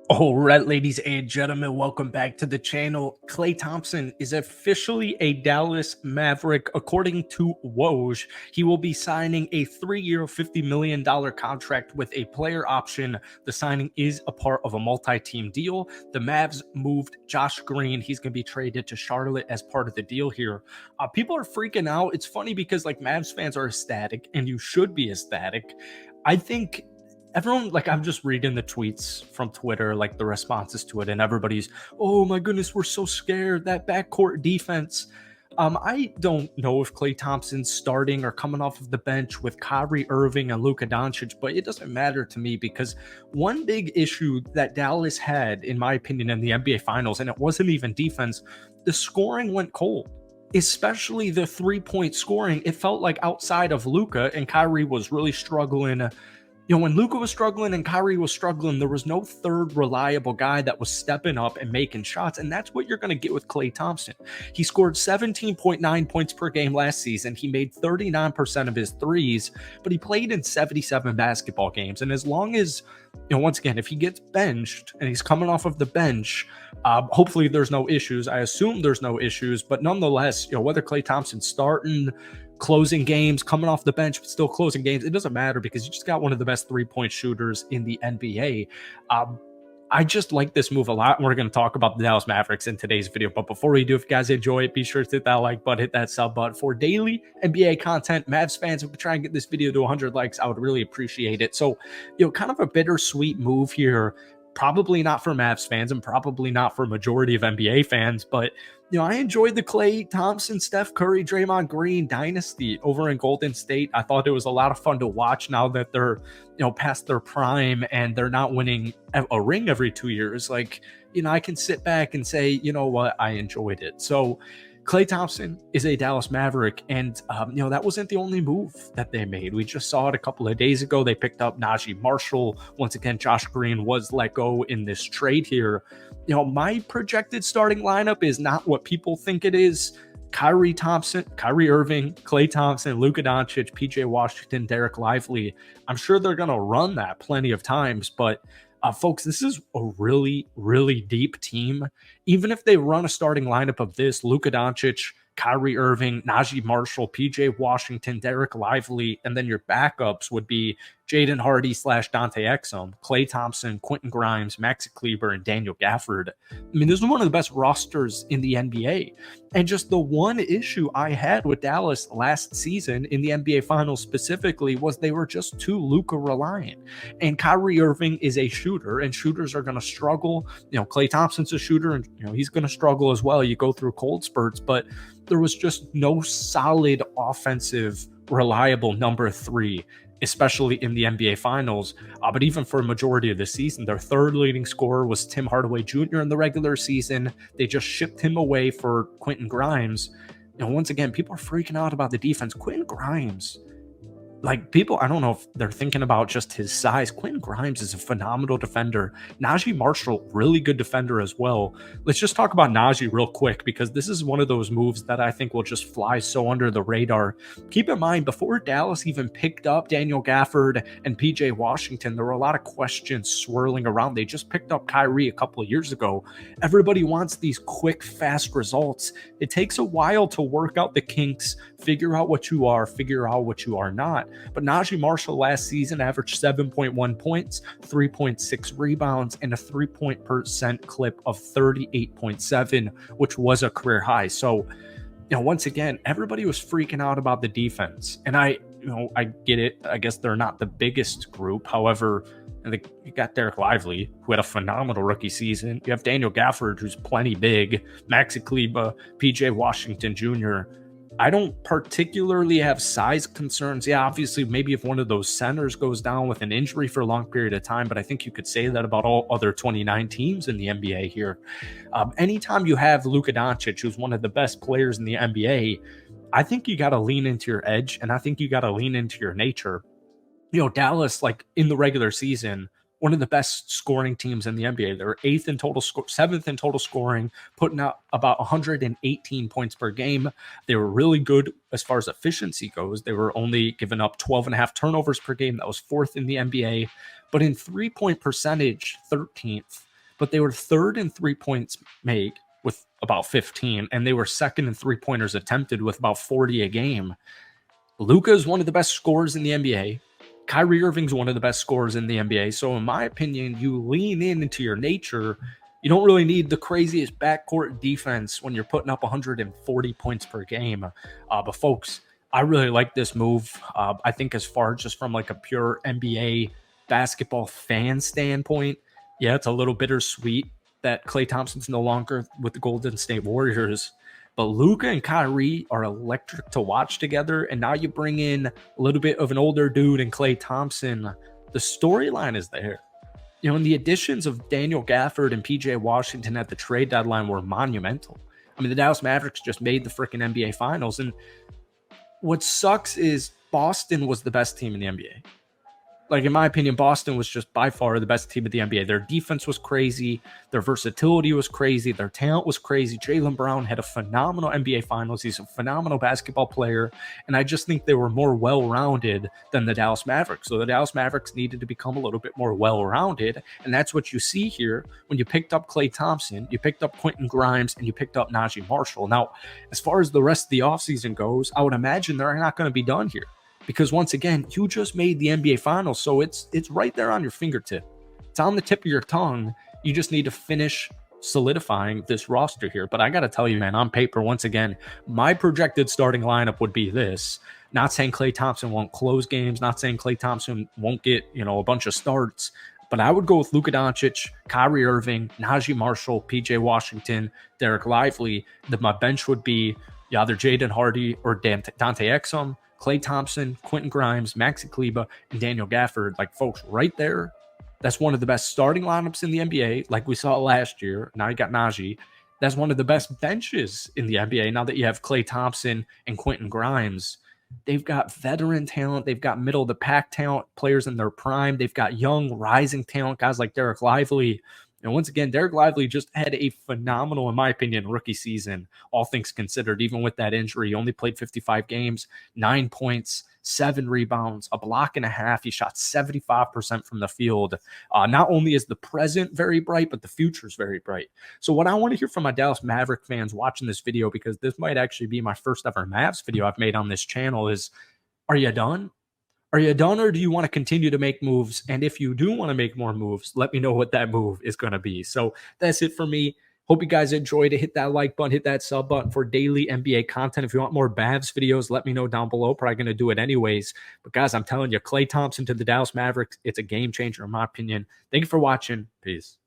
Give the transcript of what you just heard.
All right, ladies and gentlemen, welcome back to the channel. Klay Thompson is officially a Dallas Maverick. According to Woj, he will be signing a 3-year, $50 million contract with a player option. The signing is a part of a multi-team deal. The Mavs moved Josh Green. He's going to be traded to Charlotte as part of the deal here. People are freaking out. It's funny because Mavs fans are ecstatic, and you should be ecstatic. I think everyone, I'm just reading the tweets from Twitter, the responses to it, and everybody's, oh my goodness, we're so scared, that backcourt defense. I don't know if Klay Thompson's starting or coming off of the bench with Kyrie Irving and Luka Doncic, but it doesn't matter to me because one big issue that Dallas had, in my opinion, in the NBA Finals, and it wasn't even defense, the scoring went cold. Especially the three-point scoring. It felt like outside of Luka, and Kyrie was really struggling. When Luka was struggling and Kyrie was struggling, there was no third reliable guy that was stepping up and making shots, and that's what you're going to get with Klay Thompson. He scored 17.9 points per game last season. He made 39% of his threes, but he played in 77 basketball games, and as long as, once again, if he gets benched and he's coming off of the bench, hopefully there's no issues. I assume there's no issues, but nonetheless, whether Klay Thompson's starting, closing games, coming off the bench, but still closing games, it doesn't matter because you just got one of the best three-point shooters in the NBA. I just like this move a lot. We're going to talk about the Dallas Mavericks in today's video. But before we do, if you guys enjoy it, be sure to hit that like button, hit that sub button for daily NBA content. Mavs fans, if we try and get this video to 100 likes, I would really appreciate it. So, kind of a bittersweet move here. Probably not for Mavs fans and probably not for majority of NBA fans, but I enjoyed the Klay Thompson, Steph Curry, Draymond Green dynasty over in Golden State. I thought it was a lot of fun to watch now that they're, past their prime and they're not winning a ring every 2 years. I can sit back and say, you know what, I enjoyed it. So Klay Thompson is a Dallas Maverick, and that wasn't the only move that they made. We just saw it a couple of days ago. They picked up Naji Marshall. Once again, Josh Green was let go in this trade here. My projected starting lineup is not what people think it is. Kyrie Thompson, Kyrie Irving, Klay Thompson, Luka Doncic, PJ Washington, Derek Lively. I'm sure they're going to run that plenty of times, but folks, this is a really, really deep team. Even if they run a starting lineup of this, Luka Doncic, Kyrie Irving, Naji Marshall, PJ Washington, Derek Lively, and then your backups would be Jaden Hardy / Dante Exum, Klay Thompson, Quentin Grimes, Maxi Kleber, and Daniel Gafford. I mean, this is one of the best rosters in the NBA. And just the one issue I had with Dallas last season in the NBA Finals specifically was they were just too Luka reliant. And Kyrie Irving is a shooter, and shooters are going to struggle. Klay Thompson's a shooter, and he's going to struggle as well. You go through cold spurts, but there was just no solid offensive, reliable number three, especially in the NBA Finals. But even for a majority of the season, their third leading scorer was Tim Hardaway Jr. in the regular season. They just shipped him away for Quentin Grimes. Once again, people are freaking out about the defense. Quentin Grimes, people, I don't know if they're thinking about just his size. Quentin Grimes is a phenomenal defender. Naji Marshall, really good defender as well. Let's just talk about Naji real quick because this is one of those moves that I think will just fly so under the radar. Keep in mind, before Dallas even picked up Daniel Gafford and PJ Washington, there were a lot of questions swirling around. They just picked up Kyrie a couple of years ago. Everybody wants these quick, fast results. It takes a while to work out the kinks, figure out what you are, figure out what you are not. But Naji Marshall last season averaged 7.1 points, 3.6 rebounds, and a 3-point percent clip of 38.7, which was a career high. So, once again, everybody was freaking out about the defense. And I get it. I guess they're not the biggest group. However, you got Derek Lively, who had a phenomenal rookie season. You have Daniel Gafford, who's plenty big, Maxi Kleber, PJ Washington Jr. I don't particularly have size concerns. Yeah, obviously, maybe if one of those centers goes down with an injury for a long period of time, but I think you could say that about all other 29 teams in the NBA here. Anytime you have Luka Doncic, who's one of the best players in the NBA, I think you got to lean into your edge, and I think you got to lean into your nature. Dallas, in the regular season, one of the best scoring teams in the NBA. They were 7th in total scoring, putting out about 118 points per game. They were really good as far as efficiency goes. They were only giving up 12.5 turnovers per game. That was 4th in the NBA. But in 3-point percentage, 13th. but they were third in 3 points made with about 15, and they were second in 3-pointers attempted with about 40 a game. Luka is one of the best scorers in the NBA. Kyrie Irving's one of the best scorers in the NBA. So in my opinion, you lean into your nature. You don't really need the craziest backcourt defense when you're putting up 140 points per game. But folks, I really like this move. I think as far just from like a pure NBA basketball fan standpoint, yeah, it's a little bittersweet that Klay Thompson's no longer with the Golden State Warriors. But Luka and Kyrie are electric to watch together. And now you bring in a little bit of an older dude in Klay Thompson. The storyline is there. You know, and the additions of Daniel Gafford and PJ Washington at the trade deadline were monumental. I mean, the Dallas Mavericks just made the freaking NBA Finals. And what sucks is Boston was the best team in the NBA. Like, in my opinion, Boston was just by far the best team of the NBA. Their defense was crazy. Their versatility was crazy. Their talent was crazy. Jaylen Brown had a phenomenal NBA Finals. He's a phenomenal basketball player. And I just think they were more well-rounded than the Dallas Mavericks. So the Dallas Mavericks needed to become a little bit more well-rounded. And that's what you see here when you picked up Klay Thompson, you picked up Quentin Grimes, and you picked up Naji Marshall. Now, as far as the rest of the offseason goes, I would imagine they're not going to be done here. Because once again, you just made the NBA Finals, so it's right there on your fingertip. It's on the tip of your tongue. You just need to finish solidifying this roster here. But I got to tell you, man, on paper, once again, my projected starting lineup would be this. Not saying Klay Thompson won't close games, not saying Klay Thompson won't get, a bunch of starts, but I would go with Luka Doncic, Kyrie Irving, Naji Marshall, PJ Washington, Derek Lively. Then my bench would be either Jaden Hardy or Dante Exum, Klay Thompson, Quentin Grimes, Maxi Kleber, and Daniel Gafford. Like, folks, right there, that's one of the best starting lineups in the NBA, like we saw last year. Now you got Naji. That's one of the best benches in the NBA now that you have Klay Thompson and Quentin Grimes. They've got veteran talent. They've got middle-of-the-pack talent, players in their prime. They've got young, rising talent, guys like Derek Lively. And once again, Derek Lively just had a phenomenal, in my opinion, rookie season, all things considered. Even with that injury, he only played 55 games, 9 points, 7 rebounds, a block and a half. He shot 75% from the field. Not only is the present very bright, but the future is very bright. So what I want to hear from my Dallas Maverick fans watching this video, because this might actually be my first ever Mavs video I've made on this channel, is, are you done? Are you done, or do you want to continue to make moves? And if you do want to make more moves, let me know what that move is going to be. So that's it for me. Hope you guys enjoyed it. Hit that like button, hit that sub button for daily NBA content. If you want more Mavs videos, let me know down below. Probably going to do it anyways. But guys, I'm telling you, Klay Thompson to the Dallas Mavericks, it's a game changer in my opinion. Thank you for watching. Peace.